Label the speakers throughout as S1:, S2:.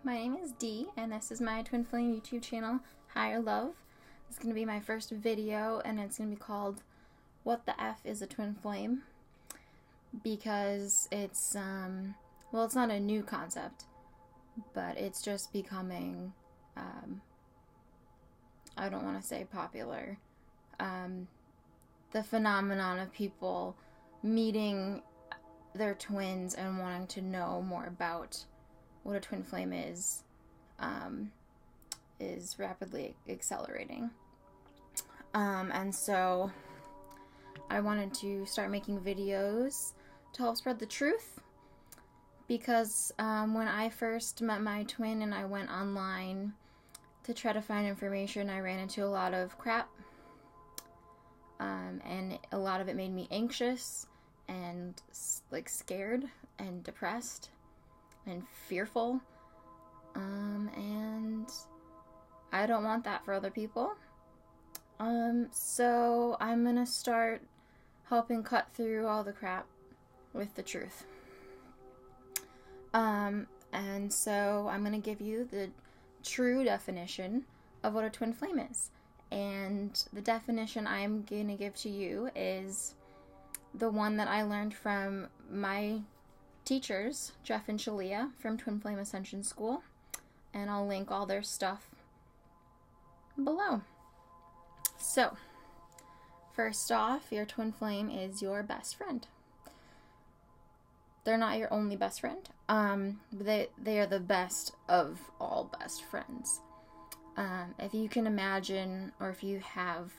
S1: my name is Dee, and this is my Twin Flame YouTube channel, Higher Love. It's going to be my first video, and it's going to be called What the F is a Twin Flame? Because it's, well, it's not a new concept, but it's just becoming, I don't want to say popular, the phenomenon of people meeting their twins and wanting to know more about what a twin flame is rapidly accelerating. And so I wanted to start making videos to help spread the truth, because when I first met my twin and I went online to try to find information, I ran into a lot of crap, and a lot of it made me anxious and like scared and depressed and fearful, and I don't want that for other people. So I'm gonna start helping cut through all the crap with the truth. And so I'm gonna give you the true definition of what a twin flame is. And the definition I'm gonna give to you is the one that I learned from my teachers, Jeff and Shaleia, from Twin Flame Ascension School. And I'll link all their stuff below. So, first off, your twin flame is your best friend. They're not your only best friend. They are the best of all best friends. If you can imagine, or if you have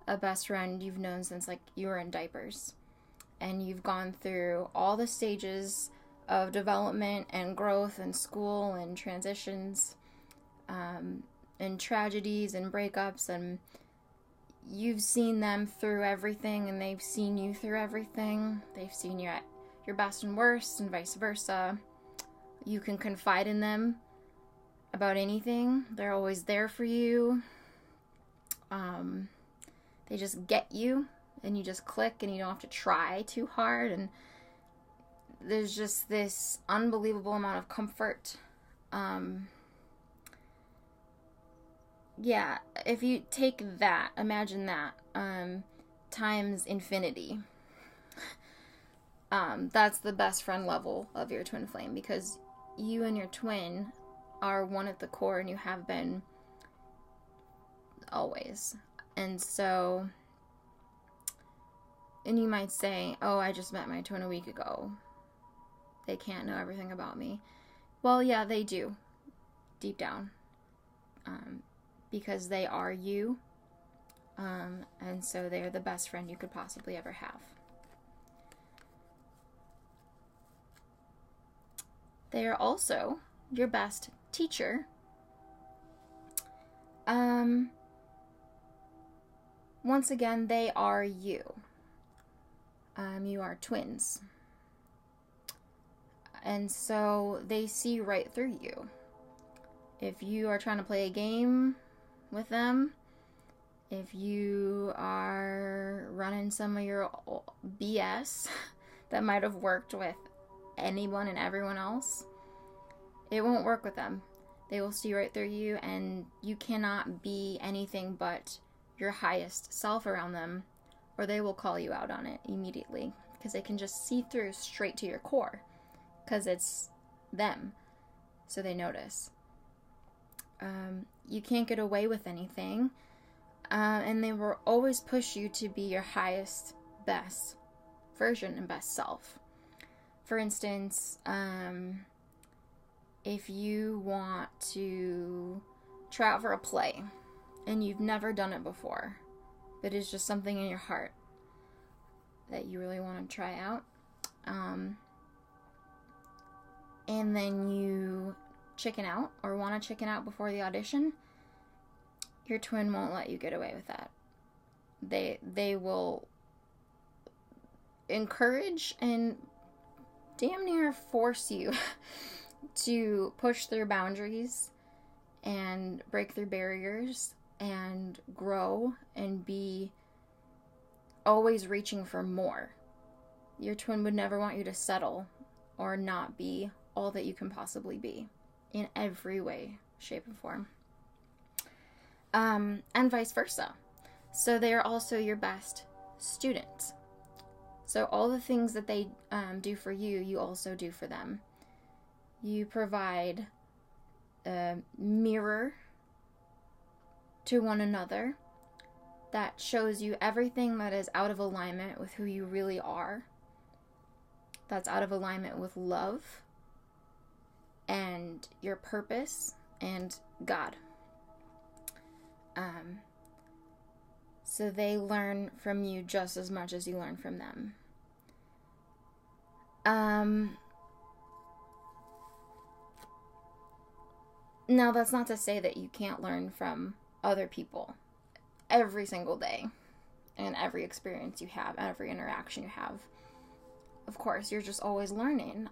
S1: a best friend you've known since like you were in diapers, and you've gone through all the stages of development and growth and school and transitions, and tragedies and breakups, and you've seen them through everything and they've seen you through everything. They've seen you at your best and worst and vice versa. You can confide in them about anything. They're always there for you. They just get you, and you just click, and you don't have to try too hard, and there's just this unbelievable amount of comfort. Yeah, if you take that, imagine that, times infinity. That's the best friend level of your twin flame, because you and your twin are one at the core, and you have been always. And so, and you might say, oh, I just met my twin a week ago. They can't know everything about me. Well, yeah, they do, deep down, because they are you, and so they are the best friend you could possibly ever have. They are also your best teacher. Once again, they are you. You are twins. And so they see right through you. If you are trying to play a game with them, if you are running some of your BS that might have worked with anyone and everyone else, it won't work with them. They will see right through you, and you cannot be anything but your highest self around them, or they will call you out on it immediately, because they can just see through straight to your core, because it's them, so they notice. You can't get away with anything, and they will always push you to be your highest, best version and best self. For instance, if you want to try out for a play, and you've never done it before, but it's just something in your heart that you really want to try out, and then you chicken out, or want to chicken out before the audition, your twin won't let you get away with that. They will encourage and damn near force you to push through boundaries and break through barriers and grow and be always reaching for more. Your twin would never want you to settle or not be all that you can possibly be. in every way, shape, and form. And vice versa. So they are also your best student. So all the things that they do for you, you also do for them. You provide a mirror to one another that shows you everything that is out of alignment with who you really are. That's out of alignment with love and your purpose and God. So they learn from you just as much as you learn from them. Now, that's not to say that you can't learn from other people every single day and every experience you have, every interaction you have. Of course, you're just always learning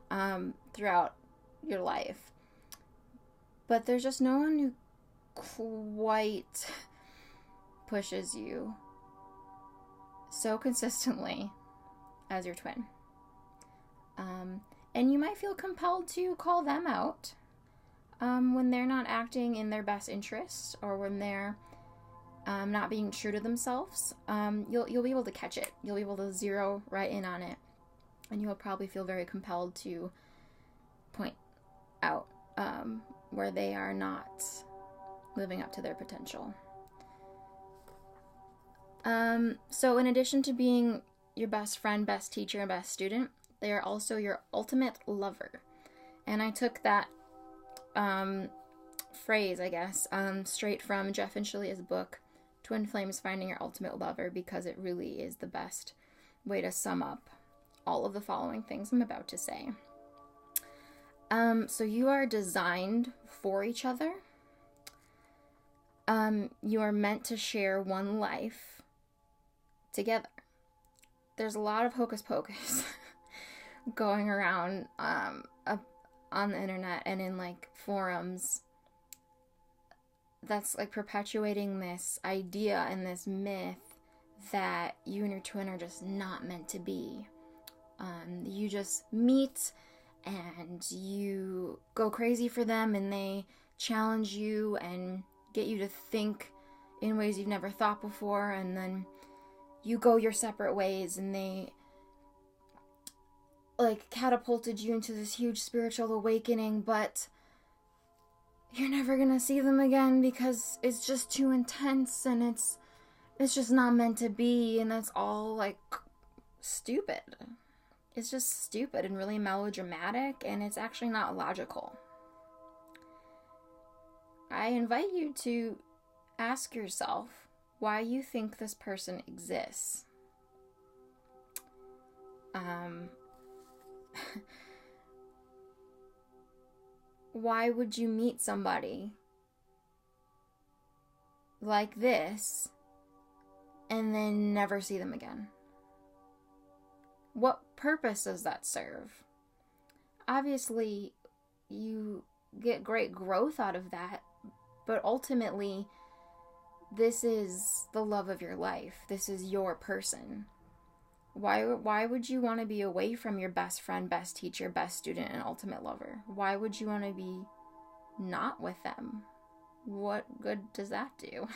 S1: throughout your life. But there's just no one who quite pushes you so consistently as your twin. And you might feel compelled to call them out when they're not acting in their best interest, or when they're not being true to themselves. You'll be able to catch it. You'll be able to zero right in on it. And you'll probably feel very compelled to point out where they are not living up to their potential. So in addition to being your best friend, best teacher, and best student, they are also your ultimate lover. And I took that phrase, I guess, straight from Jeff and Shaleya's book, Twin Flames: Finding Your Ultimate Lover, because it really is the best way to sum up all of the following things I'm about to say. So you are designed for each other. You are meant to share one life together. There's a lot of hocus pocus going around on the internet and in like forums that's like perpetuating this idea and this myth that you and your twin are just not meant to be. You just meet and you go crazy for them, and they challenge you and get you to think in ways you've never thought before, and then you go your separate ways, and they like catapulted you into this huge spiritual awakening, but you're never gonna see them again because it's just too intense, and it's just not meant to be, and that's all like stupid. It's just stupid and really melodramatic, and it's actually not logical. I invite you to ask yourself why you think this person exists. Why would you meet somebody like this and then never see them again? What purpose does that serve? Obviously, you get great growth out of that, but ultimately, this is the love of your life. This is your person. Why would you want to be away from your best friend, best teacher, best student, and ultimate lover? Why would you want to be not with them? What good does that do?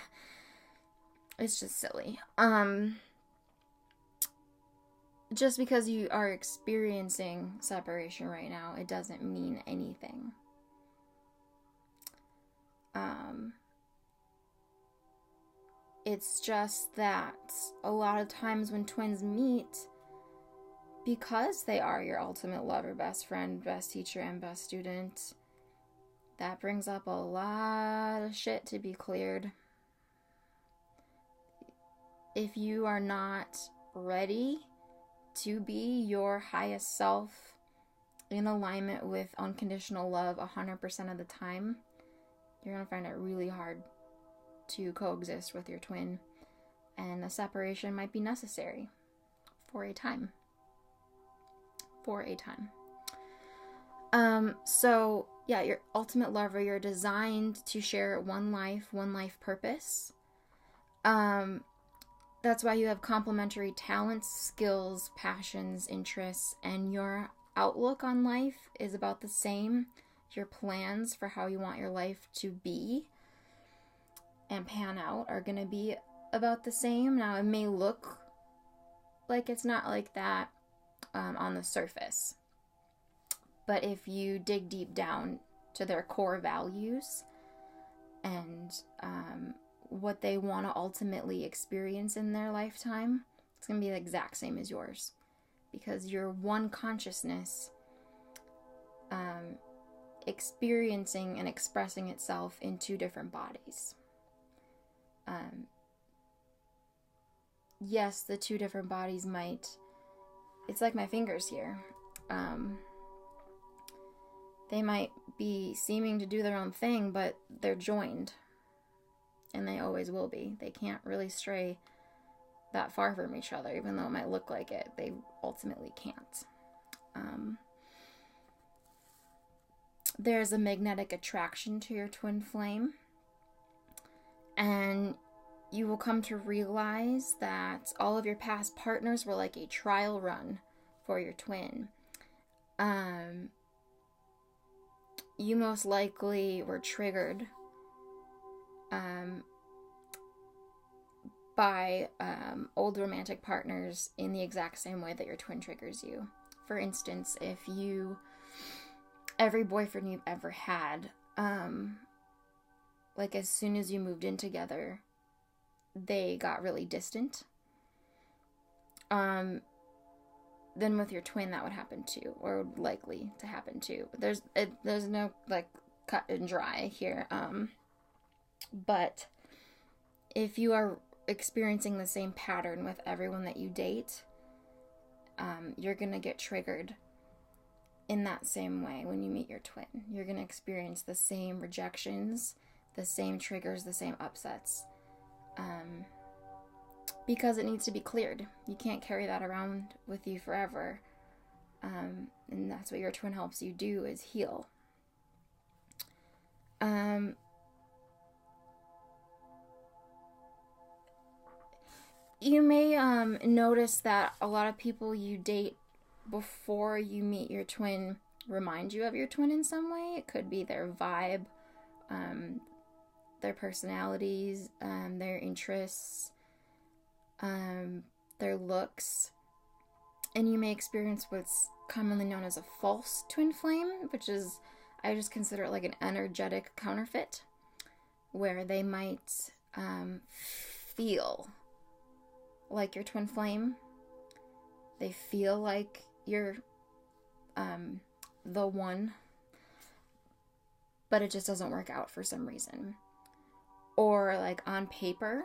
S1: It's just silly. Just because you are experiencing separation right now, it doesn't mean anything. It's just that a lot of times when twins meet, because they are your ultimate lover, best friend, best teacher, and best student, that brings up a lot of shit to be cleared. If you are not ready to be your highest self in alignment with unconditional love 100% of the time, you're going to find it really hard to coexist with your twin, and a separation might be necessary for a time. So yeah, your ultimate lover, you're designed to share one life purpose. That's why you have complementary talents, skills, passions, interests, and your outlook on life is about the same. your plans for how you want your life to be and pan out are going to be about the same. Now, it may look like it's not like that on the surface, but if you dig deep down to their core values and what they want to ultimately experience in their lifetime, it's going to be the exact same as yours, because you're one consciousness experiencing and expressing itself in two different bodies. Yes, the two different bodies might, it's like my fingers here. They might be seeming to do their own thing, but they're joined. And they always will be. They can't really stray that far from each other, even though it might look like it. They ultimately can't. There's a magnetic attraction to your twin flame. And you will come to realize that all of your past partners were like a trial run for your twin. You most likely were triggered by old romantic partners in the exact same way that your twin triggers you. For instance, if every boyfriend you've ever had, like as soon as you moved in together, they got really distant, then with your twin that would happen too, or likely to happen too. There's no like cut and dry here, but if you are experiencing the same pattern with everyone that you date, you're gonna get triggered in that same way when you meet your twin. You're gonna experience the same rejections, the same triggers, the same upsets. Because it needs to be cleared. You can't carry that around with you forever. And that's what your twin helps you do, is heal. You may notice that a lot of people you date before you meet your twin remind you of your twin in some way. It could be their vibe, their personalities, their interests, their looks. And you may experience what's commonly known as a false twin flame, which is, I just consider it like an energetic counterfeit, where they might feel like your twin flame. They feel like you're the one, but it just doesn't work out for some reason. Or like on paper,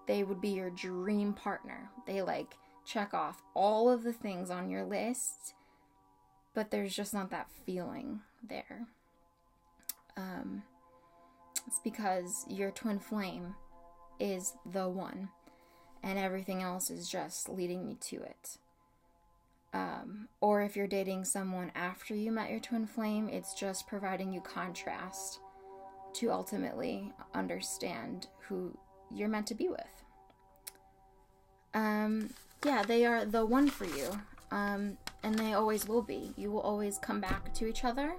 S1: they would be your dream partner. They like check off all of the things on your list, but there's just not that feeling there. It's because your twin flame is the one, and everything else is just leading me to it. Or if you're dating someone after you met your twin flame, it's just providing you contrast to ultimately understand who you're meant to be with. Yeah, they are the one for you. And they always will be. You will always come back to each other.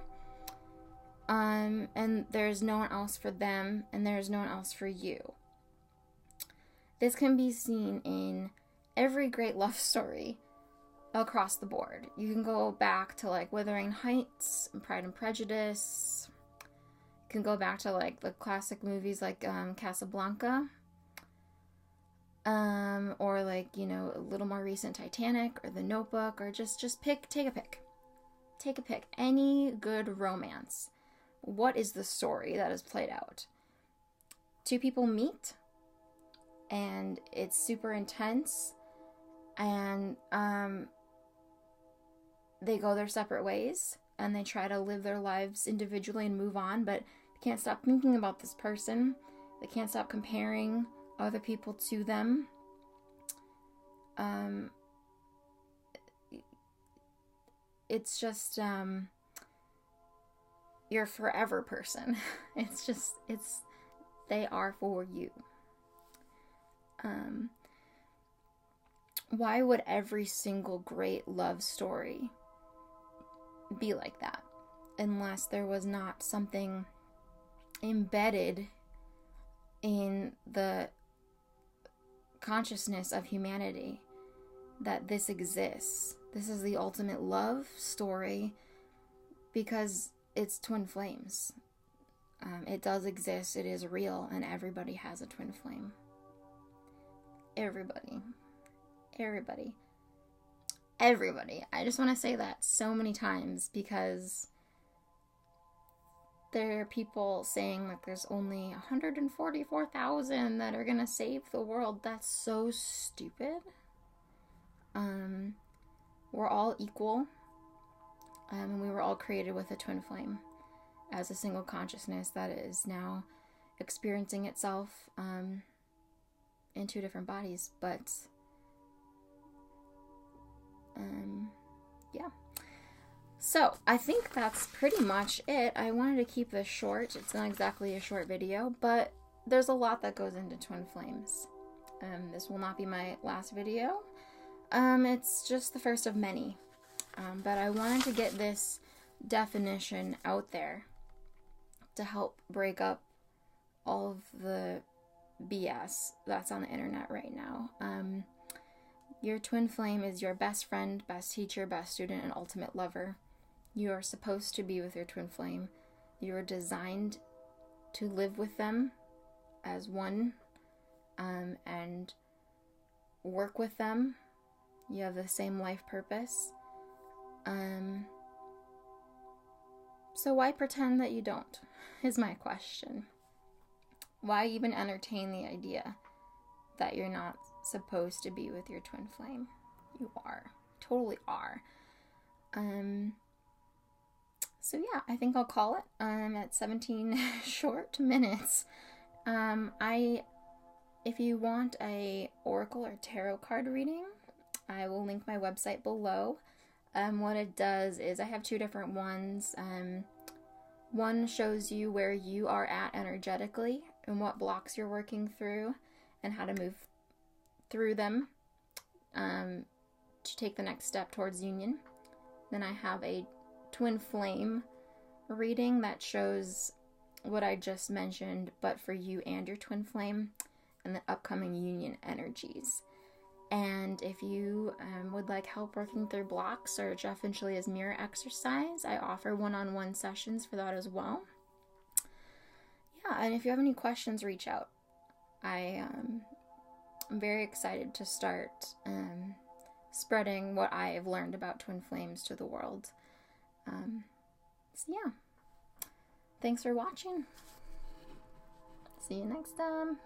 S1: And there's no one else for them, and there's no one else for you. This can be seen in every great love story across the board. You can go back to like Wuthering Heights and Pride and Prejudice. You can go back to like the classic movies like Casablanca. Or like, you know, a little more recent Titanic or The Notebook, or just take a pick. Take a pick. Any good romance. What is the story that is played out? Two people meet, and it's super intense, and they go their separate ways, and they try to live their lives individually and move on, but they can't stop thinking about this person. They can't stop comparing other people to them. It's just your forever person. They are for you. Why would every single great love story be like that? unless there was not something embedded in the consciousness of humanity that this exists. This is the ultimate love story because it's twin flames. It does exist, it is real, and everybody has a twin flame. Everybody. Everybody. Everybody. I just want to say that so many times because there are people saying that there's only 144,000 that are going to save the world. That's so stupid. We're all equal, and we were all created with a twin flame as a single consciousness that is now experiencing itself in two different bodies. But yeah. So I think that's pretty much it. I wanted to keep this short. It's not exactly a short video, but there's a lot that goes into twin flames. This will not be my last video. It's just the first of many. But I wanted to get this definition out there to help break up all of the BS that's on the internet right now. Your twin flame is your best friend, best teacher, best student, and ultimate lover. You are supposed to be with your twin flame. You are designed to live with them as one, and work with them. You have the same life purpose. So why pretend that you don't, is my question. Why even entertain the idea that you're not supposed to be with your twin flame? You are. Totally are. So yeah, I think I'll call it at 17 short minutes. If you want a oracle or tarot card reading, I will link my website below. What it does is I have two different ones. One shows you where you are at energetically and what blocks you're working through and how to move through them to take the next step towards union. Then I have a twin flame reading that shows what I just mentioned, but for you and your twin flame and the upcoming union energies. And if you would like help working through blocks or Jeff and Shalea's mirror exercise, I offer one-on-one sessions for that as well. Yeah, and if you have any questions, reach out. I'm very excited to start spreading what I have learned about twin flames to the world. So yeah, thanks for watching. See you next time.